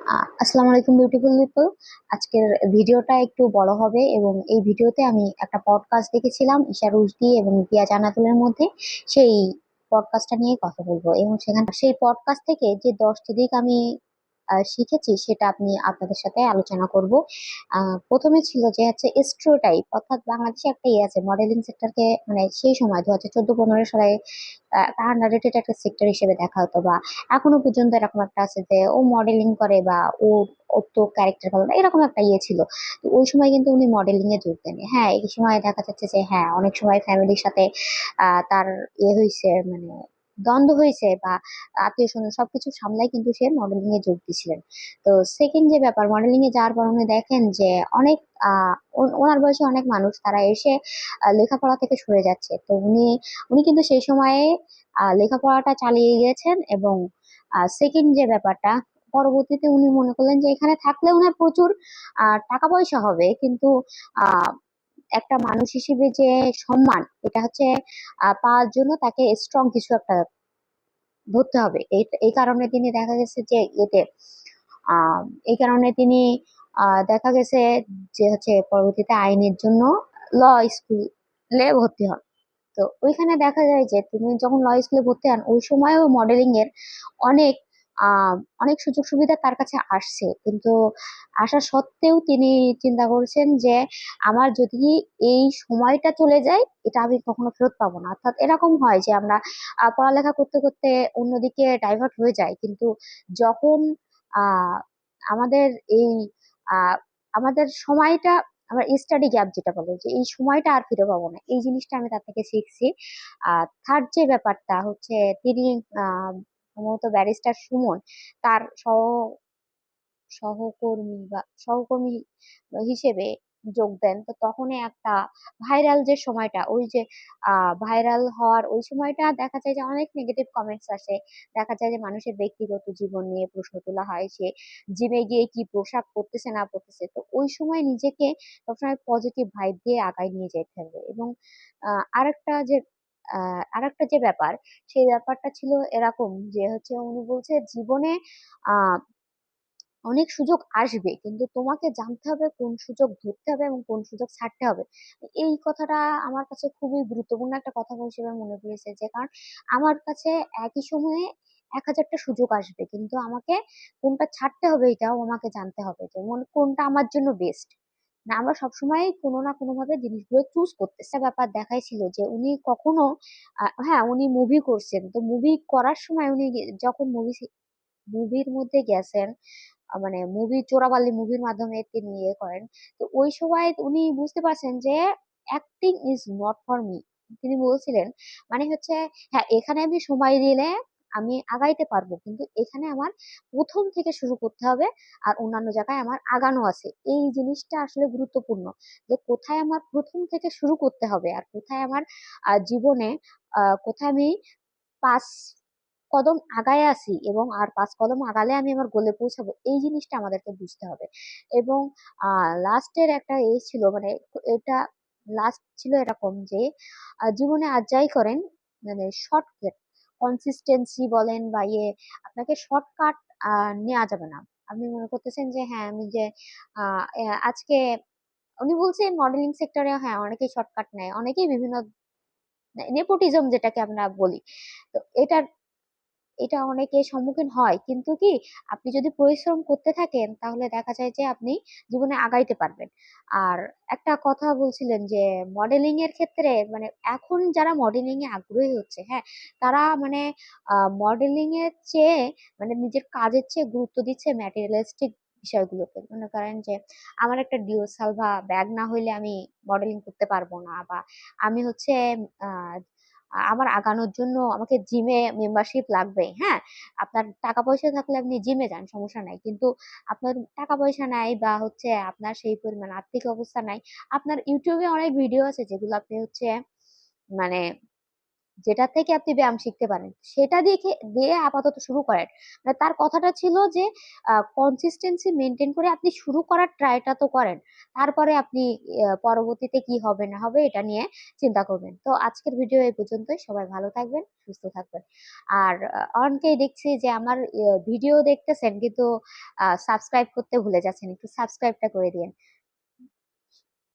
আসসালামু আলাইকুম beautiful people. আজকের ভিডিওটা একটু বড় হবে এবং এই ভিডিওতে আমি একটা পডকাস্ট দেখেছিলাম ঈশা রুশদি এবং পিয়া জান্নাতুলের মধ্যে। সেই পডকাস্টটা নিয়ে কথা বলবো এবং সেই পডকাস্ট থেকে যে 10টি দিক আমি শিখেছি সেটা আপনাদের সাথে আলোচনা করব। প্রথমে ছিল যে হচ্ছে স্টেরিওটাইপ, অর্থাৎ বাংলাদেশে একটা ইয়ে আছে মডেলিং সেক্টরকে, মানে সেই সময় 2014-15 সালে আন্ডার রেটেড একটা সেক্টর হিসেবে দেখা হতো, বা এখনো পর্যন্ত এরকম একটা আছে যে ও মডেলিং করে বা ও ওর তো ক্যারেক্টার ভালো না, এরকম একটা ইয়ে ছিল। তো ওই সময় কিন্তু উনি মডেলিং এ যোগ দেন। হ্যাঁ, এই সময় দেখা যাচ্ছে যে হ্যাঁ অনেক সময় ফ্যামিলির সাথে তার ইয়ে হয়েছে, মানে দ্বন্দ্ব হয়েছে, বা আত্মীয় স্বজন সবকিছু সামলাই কিন্তু সে মডেলিং এ যোগ দিয়েছিলেন। তো সেকেন্ড যে ব্যাপার, মডেলিং এ যাওয়ার পর উনি দেখেন যে অনেক ওনার বয়সে অনেক মানুষ তারা এসে লেখাপড়া থেকে সরে যাচ্ছে। তো উনি উনি কিন্তু সেই সময়ে লেখাপড়াটা চালিয়ে গিয়েছেন। এবং সেকেন্ড যে ব্যাপারটা, পরবর্তীতে উনি মনে করলেন যে এখানে থাকলে ওনার প্রচুর টাকা পয়সা হবে, কিন্তু আহ একটা মানুষ হিসেবে যে সম্মান, এটা হচ্ছে পাওয়ার জন্য তাকে স্ট্রং কিছু একটা ধরতে হবে। এই এই কারণে তিনি দেখা গেছে যে এতে আহ এই কারণে তিনি দেখা গেছে যে হচ্ছে পরবর্তীতে আইনের জন্য ল স্কুলে ভর্তি হন। তো ওইখানে দেখা যায় যে তুমি যখন ল স্কুলে ভর্তি হন ওই সময়ও মডেলিং এর অনেক আহ অনেক সুযোগ সুবিধা তার কাছে আসছে, কিন্তু আসা সত্ত্বেও তিনি চিন্তা করছেন যে আমার যদি এই সময়টা চলে যায় এটা আমি কখনো ফেরত পাবো না। অর্থাৎ এরকম হয় যে আমরা পড়ালেখা করতে করতে অন্যদিকে ডাইভার্ট হয়ে যায়, কিন্তু যখন আহ আমাদের এই আহ আমাদের সময়টা, আমার স্টাডি গ্যাপ যেটা বলে, যে এই সময়টা আর ফিরে পাবো না, এই জিনিসটা আমি তার থেকে শিখছি। আর থার্ড যে ব্যাপারটা হচ্ছে, তিনি সম্ভবত ব্যারিস্টার সুমন তার সহকর্মী হিসেবে যোগ দেন। তো তখনই একটা ভাইরাল যে সময়টা, ওই যে ভাইরাল হওয়ার ওই সময়টা দেখা যায় যে অনেক নেগেটিভ কমেন্টস আসে। দেখা যায় যে মানুষের ব্যক্তিগত জীবন নিয়ে প্রশ্ন তোলা হয়, সে জিমে গিয়ে কি পোশাক পরতেছে না পরতেছে। তো ওই সময় নিজেকে সবসময় পজিটিভ ভাইব দিয়ে আগায় নিয়ে যেতে হবে। এবং আরেকটা যে আরেকটা যে ব্যাপার, সেই ব্যাপারটা ছিল এরকম যে হচ্ছে উনি বলছে জীবনে আহ অনেক সুযোগ আসবে, কিন্তু তোমাকে জানতে হবে কোন সুযোগ ধরতে হবে এবং কোন সুযোগ ছাড়তে হবে। এই কথাটা আমার কাছে খুবই গুরুত্বপূর্ণ একটা কথা হিসেবে মনে করেছে, যে কারণ আমার কাছে একই সময়ে 1000টা সুযোগ আসবে, কিন্তু আমাকে কোনটা ছাড়তে হবে এটাও আমাকে জানতে হবে, যেমন কোনটা আমার জন্য বেস্ট। না, আমরা সবসময় কোনো না কোনো ভাবে জিনিসগুলো চুজ করতেছে। একটা ব্যাপার দেখাইছিল যে উনি কখনো হ্যাঁ উনি মুভি করছেন, তো মুভি করার সময় উনি যখন মুভির মধ্যে গেছেন, মানে মুভি চোরাবালি মুভির মাধ্যমে তিনি ইয়ে করেন। তো ওই সময় উনি বুঝতে পারছেন যে acting is not for me. তিনি বলছিলেন মানে হচ্ছে হ্যাঁ এখানে আমি সময় দিলে আমি আগাইতে পারবো, কিন্তু এখানে আমার প্রথম থেকে শুরু করতে হবে, আর অন্যান্য জায়গায় আমার আগানো আছে। এই জিনিসটা আসলে গুরুত্বপূর্ণ, যে কোথায় আমার প্রথম থেকে শুরু করতে হবে আর কোথায় আমার জীবনে কোথায় আমি 5 কদম আগায় আছি এবং আর 5 কদম আগালে আমি আমার গোলে পৌঁছাবো, এই জিনিসটা আমাদেরকে বুঝতে হবে। এবং লাস্টের একটা এই ছিল, মানে এটা লাস্ট ছিল এরকম যে জীবনে আর যাই করেন, মানে শর্টকাট কনসিস্টেন্সি বলেন বা ইয়ে, আপনাকে শর্টকাট নেওয়া যাবে না। আপনি মনে করতেছেন যে হ্যাঁ আমি যে আজকে, উনি বলছেন মডেলিং সেক্টরে হ্যাঁ অনেকেই শর্টকাট নেয়, অনেকেই বিভিন্ন নেপোটিজম যেটাকে আমরা বলি। তো এটা অনেকে সম্মুখীন হয়, কিন্তু কি আপনি যদি পরিশ্রম করতে থাকেন তাহলে দেখা যায় যে আপনি জীবনে আগাইতে পারবেন। আর একটা কথা বলছিলেন যে মডেলিং এর ক্ষেত্রে, মানে এখন যারা মডেলিং এ আগ্রহী হচ্ছে, হ্যাঁ তারা মানে মডেলিং এর চেয়ে, মানে নিজের কাজের চেয়ে গুরুত্ব দিচ্ছে ম্যাটেরিয়ালিস্টিক বিষয়গুলোকে। মনে করেন যে আমার একটা ডিও সালভা ব্যাগ না হইলে আমি মডেলিং করতে পারবো না, বা আমি হচ্ছে আহ আমার আগানোর জন্য আমাকে জিমে মেম্বারশিপ লাগবে। হ্যাঁ, আপনার টাকা পয়সা থাকলে আপনি জিমে যান, সমস্যা নাই, কিন্তু আপনার টাকা পয়সা নাই বা হচ্ছে আপনার সেই পরিমাণ আর্থিক অবস্থা নাই। আপনার ইউটিউবে অনেক ভিডিও আছে যেগুলো আপনি হচ্ছে মানে যেটা থেকে আপনি ব্যায়াম শিখতে পারেন সেটা দিয়ে আপাতত শুরু করেন। মানে তার কথাটা ছিল যে কনসিস্টেন্সি মেনটেন করে আপনি শুরু করার ট্রাইটা তো করেন, তারপরে আপনি পরবর্তীতে কি হবে না হবে এটা নিয়ে চিন্তা করবেন। তো আজকের ভিডিও এই পর্যন্তই, সবাই ভালো থাকবেন, সুস্থ থাকবেন। আর অনেকেই দেখছি যে আমার ভিডিও দেখতেছেন কিন্তু সাবস্ক্রাইব করতে ভুলে যাচ্ছেন, একটু সাবস্ক্রাইবটা করে দিন।